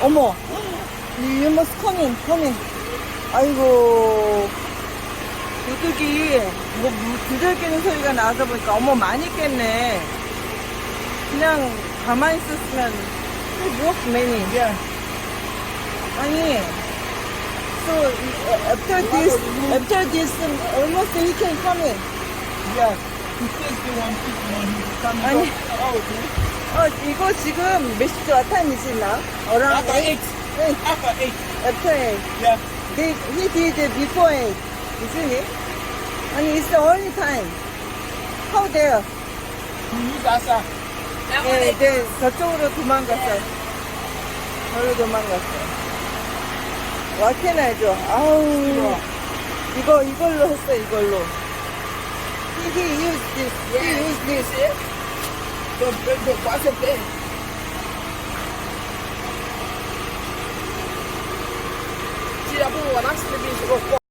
어머. You must come in. 아이고. 도둑이 뭐 두들기는 소리가 나서 보니까 어머 많이 깼네. 그냥 가만히 있었으면 walk many. Yeah. 아니 so after this almost he can come in. Yeah. He says they want people when he comes 아니 out. 이거 지금 몇 시죠? What time is it now? Around After 8. 8. After 8. After 8. Yeah. He did it before 8, isn't it? 아니 it's the only time. How dare? He is Asa. 네, 저쪽으로 도망갔어요. 저로 도망갔어요. What can I do? 아우, 이걸로 했어, 이걸로. He used this. He used this. The what's it there? Tira por uma nasce de bicho.